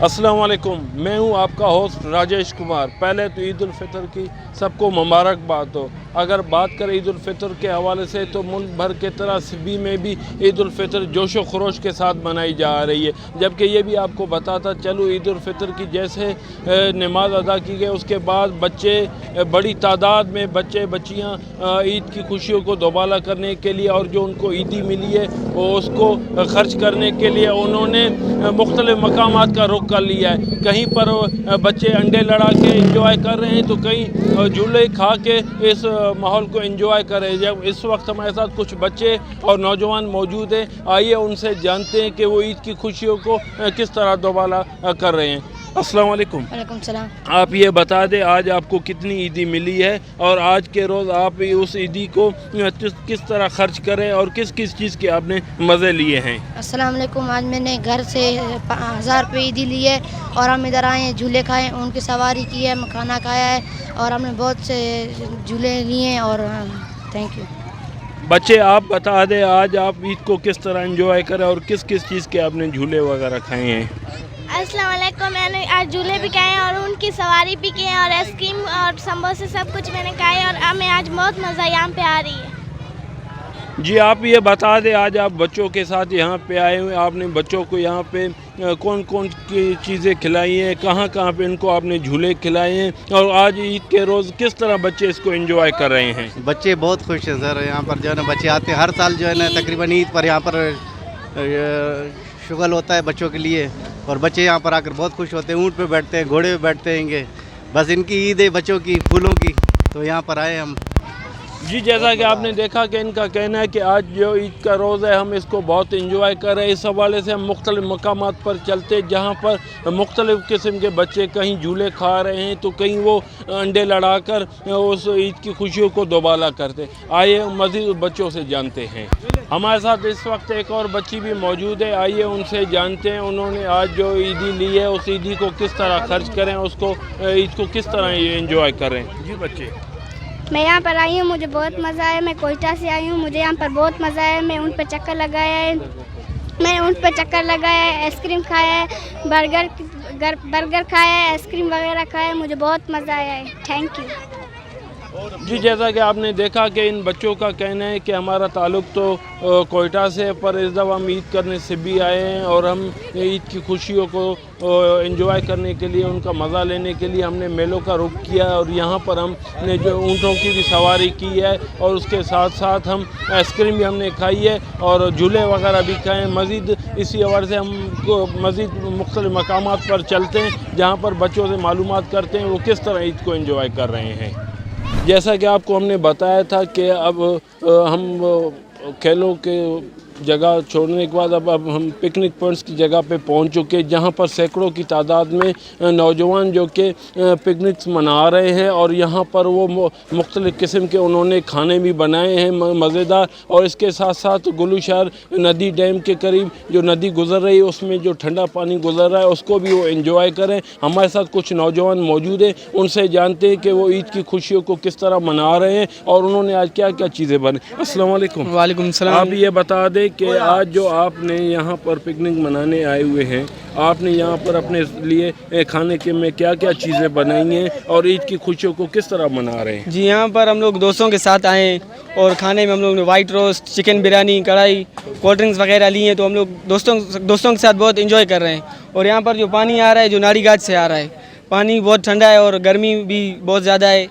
अस्सलाम वालेकुम, मैं हूं आपका होस्ट राजेश कुमार। पहले तो ईद उल फितर की सबको मुबारकबाद हो। अगर बात करें ईद उल फितर के हवाले से तो मुल्क भर के तरह सिबी में भी ईद उल फितर जोश व खरोश के साथ मनाई जा रही है। जबकि ये भी आपको बताता चलूँ, ईद उल फितर की जैसे नमाज अदा की गई उसके बाद बच्चे बड़ी तादाद में बच्चियाँ ईद की खुशियों को दोबाला करने के लिए और जो उनको ईदी मिली है वो उसको खर्च करने के लिए उन्होंने मुख्तलिफ मकामात का रुख कर लिया है। कहीं पर बच्चे अंडे लड़ा के एंजॉय कर रहे हैं तो कहीं झूले खा के इस माहौल को एंजॉय कर रहे हैं। जब इस वक्त हमारे साथ कुछ बच्चे और नौजवान मौजूद हैं, आइए उनसे जानते हैं कि वो ईद की खुशियों को किस तरह दोबाला कर रहे हैं। अस्सलाम वालेकुम। वालेकुम सलाम। आप ये बता दें आज आपको कितनी ईदी मिली है और आज के रोज़ आप उस ईदी को किस तरह खर्च करें और किस किस चीज़ के आपने मज़े लिए हैं? अस्सलाम वालेकुम। आज मैंने घर से 1000 रुपये ईदी ली है और हम इधर आए हैं, झूले खाए, उनकी सवारी की है, खाना खाया है और हमने बहुत से झूले लिए हैं और थैंक यू। बच्चे आप बता दें आज आप ईद को किस तरह एंजॉय करें और किस किस चीज़ के आपने झूले वगैरह खाए हैं? अस्सलाम वालेकुम। मैंने आज झूले भी खाए और उनकी सवारी भी की है और आइसक्रीम और समोसे सब कुछ मैंने खाए और हमें आज बहुत मज़ा यहाँ पे आ रही है। जी आप ये बता दें आज आप बच्चों के साथ यहाँ पे आए हुए, आपने बच्चों को यहाँ पे कौन कौन की चीज़ें खिलाई हैं, कहाँ कहाँ पे इनको आपने झूले खिलाए हैं और आज ईद के रोज़ किस तरह बच्चे इसको एंजॉय कर रहे हैं? बच्चे बहुत खुश हैं सर। यहाँ पर जो है ना बच्चे आते हैं हर साल, जो है ना तकरीबन ईद पर यहाँ पर शुगल होता है बच्चों के लिए और बच्चे यहाँ पर आकर बहुत खुश होते हैं। ऊँट पे बैठते हैं, घोड़े पे बैठते हैं, बस इनकी ईद है बच्चों की, फूलों की, तो यहाँ पर आए हम। जी जैसा कि आपने देखा कि इनका कहना है कि आज जो ईद का रोज़ है हम इसको बहुत एंजॉय कर रहे हैं। इस हवाले से हम मुख्तलिफ़ मकामात पर चलते जहाँ पर मुख्तलिफ़ किस्म के बच्चे कहीं झूले खा रहे हैं तो कहीं वो अंडे लड़ा कर उस ईद की खुशियों को दोबाला करते। आइए मज़ीद बच्चों से जानते हैं। हमारे साथ इस वक्त एक और बच्ची भी मौजूद है, आइए उनसे जानते हैं उन्होंने आज जो ईदी ली है उस ईदी को किस तरह खर्च करें, उसको ईद को किस तरह एंजॉय करें। जी बच्चे। मैं यहाँ पर आई हूँ, मुझे बहुत मज़ा आया। मैं कोयटा से आई हूँ, मुझे यहाँ पर बहुत मज़ा आया। मैं ऊँट पर चक्कर लगाया है, आइसक्रीम खाया है, बर्गर खाया है, आइसक्रीम वगैरह खाया है, मुझे बहुत मज़ा आया है। Thank you. जी जैसा कि आपने देखा कि इन बच्चों का कहना है कि हमारा ताल्लुक़ तो कोयटा से, पर इस दफ़ा हम ईद करने से भी आए हैं और हम ईद की खुशियों को एंजॉय करने के लिए, उनका मज़ा लेने के लिए हमने मेलों का रुख किया और यहाँ पर हमने जो ऊँटों की भी सवारी की है और उसके साथ साथ हम आइसक्रीम भी हमने खाई है और झूले वगैरह भी खाए हैं। मज़ीद इसी हवाले से हम मज़ीद मुख्तलिफ़ मकामात पर चलते हैं जहाँ पर बच्चों से मालूमात करते हैं वो किस तरह ईद को एंजॉय कर रहे हैं। जैसा कि आपको हमने बताया था कि अब हम खेलों के जगह छोड़ने के बाद अब हम पिकनिक पॉइंट्स की जगह पे पहुंच चुके, जहां पर सैकड़ों की तादाद में नौजवान जो कि पिकनिक्स मना रहे हैं और यहां पर वो मुख्तलिफ़ किस्म के उन्होंने खाने भी बनाए हैं मज़ेदार और इसके साथ साथ गुलूशहर नदी डैम के करीब जो नदी गुज़र रही है उसमें जो ठंडा पानी गुज़र रहा है उसको भी वो एंजॉय करें। हमारे साथ कुछ नौजवान मौजूद हैं, उनसे जानते हैं कि वो ईद की खुशियों को किस तरह मना रहे हैं और उन्होंने आज क्या क्या चीज़ें बने। अस्सलाम वालेकुम। वालेकुम सलाम। आप ये बता दें कि आज जो आपने यहाँ पर पिकनिक मनाने आए हुए हैं, आपने यहाँ पर अपने लिए खाने के में क्या क्या चीज़ें बनाई हैं और ईद की खुशियों को किस तरह मना रहे हैं? जी यहाँ पर हम लोग दोस्तों के साथ आए हैं और खाने में हम लोग ने वाइट रोस्ट, चिकन बिरयानी, कढ़ाई, कोल्ड ड्रिंक्स वगैरह ली हैं, तो हम लोग दोस्तों के साथ बहुत एंजॉय कर रहे हैं। और यहाँ पर जो पानी आ रहा है जो नारी घाट से आ रहा है, पानी बहुत ठंडा है और गर्मी भी बहुत ज़्यादा है।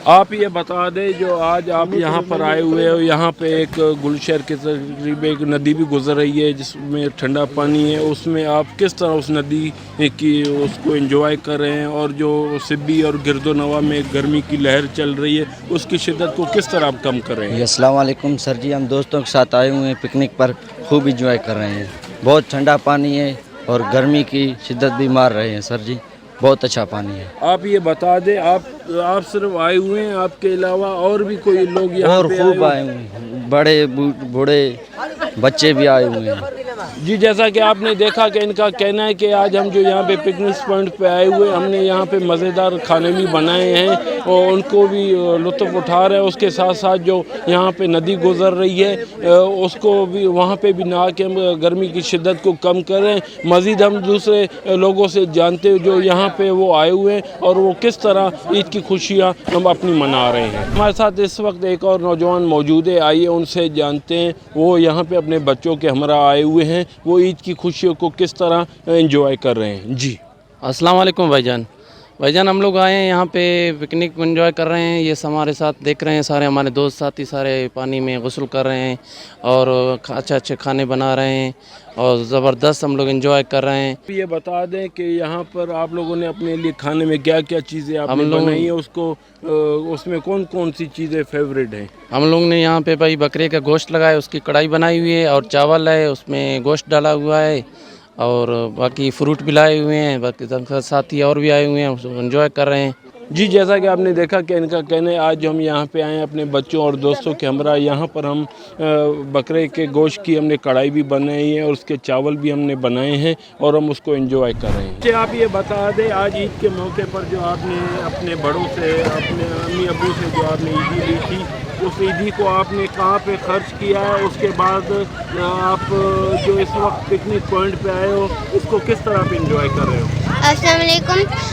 आप ये बता दें जो आज आप यहाँ पर आए हुए हो, यहाँ पे एक गुलशहर के करीब एक नदी भी गुजर रही है जिसमें ठंडा पानी है, उसमें आप किस तरह उस नदी की उसको एंजॉय कर रहे हैं और जो सिब्बी और गिरदोनवा में गर्मी की लहर चल रही है उसकी शिद्दत को किस तरह आप कम कर रहे हैं? अस्सलाम वालेकुम सर जी, हम दोस्तों के साथ आए हुए हैं पिकनिक पर, खूब इंजॉय कर रहे हैं। बहुत ठंडा पानी है और गर्मी की शिद्दत भी मार रहे हैं सर जी, बहुत अच्छा पानी है। आप ये बता दें आप सिर्फ आए हुए हैं, आपके अलावा और भी कोई लोग यहाँ और पे खूब आए हुए हैं, बड़े बूढ़े बच्चे भी आए हुए हैं। जी, जैसा कि आपने देखा कि इनका कहना है कि आज हम जो यहाँ पे पिकनिक पॉइंट पे आए हुए, हमने यहाँ पे मज़ेदार खाने भी बनाए हैं और उनको भी लुत्फ़ उठा रहे हैं। उसके साथ साथ जो यहाँ पे नदी गुज़र रही है उसको भी, वहाँ पे भी नहा के हम गर्मी की शिद्दत को कम करें। मज़ीद हम दूसरे लोगों से जानते हैं जो यहाँ पे वो आए हुए हैं और वो किस तरह ईद की खुशियाँ हम अपनी मना रहे हैं। हमारे साथ इस वक्त एक और नौजवान मौजूद है, आइए उनसे जानते हैं वो यहाँ पे अपने बच्चों के हमरा आए हुए हैं, वो ईद की खुशियों को किस तरह एंजॉय कर रहे हैं। जी, अस्सलाम वालेकुम भाईजान, हम लोग आए हैं यहाँ पे पिकनिक एंजॉय कर रहे हैं। ये हमारे साथ देख रहे हैं, सारे हमारे दोस्त साथी सारे पानी में गुस्ल कर रहे हैं और अच्छे खाने बना रहे हैं और ज़बरदस्त हम लोग एंजॉय कर रहे हैं। ये बता दें कि यहाँ पर आप लोगों ने अपने लिए खाने में क्या क्या चीज़ें आपने बनाई है, उसको उसमें कौन कौन सी चीज़ें फेवरेट हैं? हम लोग ने यहाँ पे भाई बकरे का गोश्त लगाया, उसकी कढ़ाई बनाई हुई है और चावल है, उसमें गोश्त डाला हुआ है और बाकी फ्रूट भी लाए हुए हैं। बाकी साथी और भी आए हुए हैं, एंजॉय कर रहे हैं। जी, जैसा कि आपने देखा कि इनका कहना है आज हम यहाँ पे आए हैं अपने बच्चों और दोस्तों के हमरा। यहाँ पर हम बकरे के गोश्त की हमने कढ़ाई भी बनाई है और उसके चावल भी हमने बनाए हैं और हम उसको एंजॉय कर रहे हैं। अच्छा, आप ये बता दें आज ईद के मौके पर जो आपने अपने बड़ों से, अपने अम्मी अब्बू से जो आपने ईदी ली थी, उस ईदी को आपने कहाँ पे खर्च किया है? उसके बाद आप जो इस वक्त पिकनिक पॉइंट पे आए हो, उसको किस तरह आप एंजॉय कर रहे हो? अस्सलाम वालेकुम।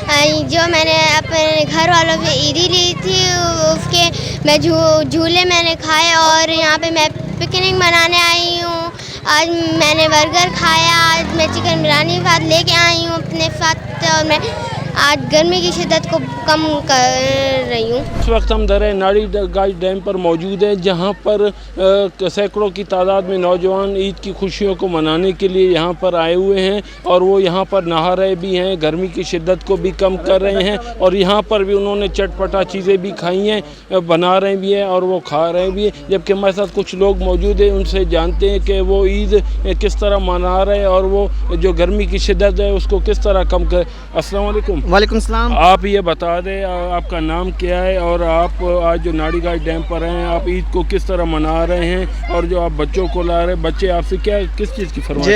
जो मैंने अपने घर वालों से ईदी ली थी उसके मैं झूले मैंने खाए और यहाँ पे मैं पिकनिक मनाने आई हूँ। आज मैंने बर्गर खाया, आज मैं चिकन बिरयानी साथ लेके आई हूँ अपने साथ और मैं आज गर्मी की शिद्दत को कम कर रही हूँ। इस वक्त हम दरे नाड़ी गाज डैम पर मौजूद हैं, जहाँ पर सैकड़ों की तादाद में नौजवान ईद की खुशियों को मनाने के लिए यहाँ पर आए हुए हैं और वो यहाँ पर नहा रहे भी हैं, गर्मी की शिद्दत को भी कम कर रहे हैं और यहाँ पर भी उन्होंने चटपटा चीज़ें भी खाई हैं, बना रहे भी हैं और वो खा रहे भी हैं। जबकि हमारे साथ कुछ लोग मौजूद हैं, उनसे जानते हैं कि वो ईद किस तरह मना रहे हैं और वो जो गर्मी की शिद्दत है उसको किस तरह कम कर। अस्सलाम वालेकुम। वालेकुम सलाम। आप ये बता दें आपका नाम क्या है और आप आज जो नाड़ी गाज डैम पर हैं, आप ईद को किस तरह मना रहे हैं और जो आप बच्चों को ला रहे हैं, बच्चे आपसे क्या किस चीज़ की फरमाइश?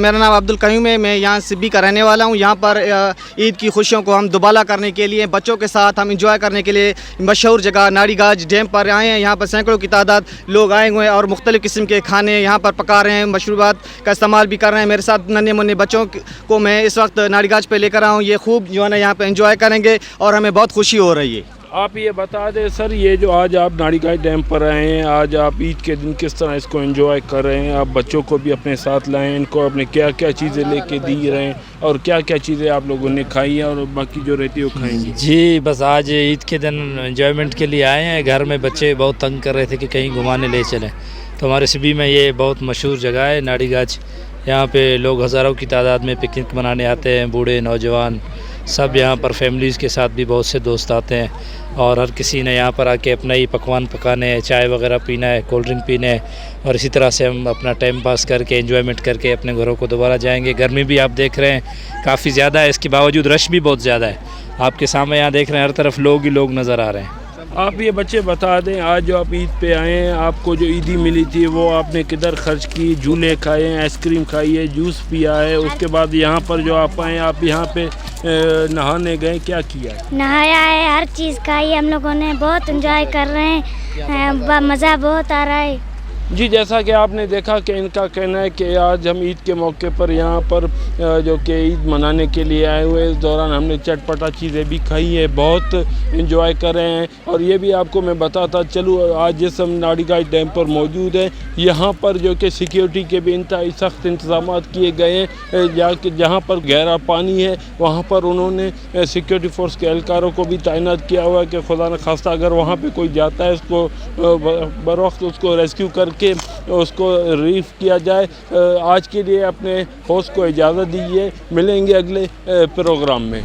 मेरा नाम अब्दुल कयूम है, मैं यहाँ सिब्बी का रहने वाला हूँ। यहाँ पर ईद की खुशियों को हम दुबाला करने के लिए, बच्चों के साथ हम इंजॉय करने के लिए मशहूर जगह नाड़ी गाज डैम पर आए हैं। यहाँ पर सैकड़ों की तादाद लोग आए हुए हैं और मुख्तलिफ़ किस्म के खाने यहाँ पर पका रहे हैं, मशरूबात का इस्तेमाल भी कर रहे हैं। मेरे साथ नन्हे मुन्ने बच्चों को मैं इस वक्त नाड़ी गाज पर लेकर आया हूँ। ये खूब जो है ना यहाँ पर एंजॉय करेंगे और हमें बहुत खुशी हो रही है। आप ये बता दें सर, ये जो आज आप नाड़ी गाज डैम पर आए हैं, आज आप ईद के दिन किस तरह इसको एंजॉय कर रहे हैं? आप बच्चों को भी अपने साथ लाएं, इनको अपने क्या क्या चीज़ें लेके दी रहे हैं और क्या क्या चीज़ें आप लोगों ने खाई हैं और बाकी जो रहती है वो खाएंगी? जी, बस आज ईद के दिन एंजॉयमेंट के लिए आए हैं। घर में बच्चे बहुत तंग कर रहे थे कि कहीं घुमाने ले चलें, तो हमारे सिबी में ये बहुत मशहूर जगह है नाड़ी गाज। यहाँ पे लोग हज़ारों की तादाद में पिकनिक मनाने आते हैं, बूढ़े नौजवान सब यहाँ पर फैमिलीज़ के साथ भी बहुत से दोस्त आते हैं और हर किसी ने यहाँ पर आके अपना ही पकवान पकाने हैं, चाय वगैरह पीना है, कोल्ड ड्रिंक पीने है और इसी तरह से हम अपना टाइम पास करके एंजॉयमेंट करके अपने घरों को दोबारा जाएंगे। गर्मी भी आप देख रहे हैं काफ़ी ज़्यादा है, इसके बावजूद रश भी बहुत ज़्यादा है। आपके सामने यहाँ देख रहे हैं हर तरफ लोग ही लोग नज़र आ रहे हैं। आप ये बच्चे बता दें, आज जो आप ईद पे आए हैं, आपको जो ईदी मिली थी वो आपने किधर खर्च की? झूले खाए हैं, आइसक्रीम खाई है, जूस पिया है, उसके बाद यहाँ पर जो आप आए आप यहाँ पे नहाने गए, क्या किया है? नहाया है, हर चीज़ खाई, हम लोगों ने बहुत एंजॉय कर रहे हैं, मज़ा बहुत आ रहा है। जी, जैसा कि आपने देखा कि इनका कहना है कि आज हम ईद के मौके पर यहाँ पर जो कि ईद मनाने के लिए आए हुए, इस दौरान हमने चटपटा चीज़ें भी खाई है, बहुत एंजॉय कर रहे हैं। और ये भी आपको मैं बताता चलूँ, आज जिस हम नाड़ी गाज डैम पर मौजूद हैं, यहाँ पर जो कि सिक्योरिटी के भी इंतहाई सख्त इंतजाम किए गए हैं। जहाँ पर गहरा पानी है वहाँ पर उन्होंने सिक्योरिटी फोर्स के एहलकारों को भी तैनात किया हुआ है कि खुदा न खास्ता अगर वहाँ पर कोई जाता है उसको बर वक्त उसको रेस्क्यू करके उसको रिलीफ किया जाए। आज के लिए अपने होस्ट को इजाज़त दीजिए, मिलेंगे अगले प्रोग्राम में।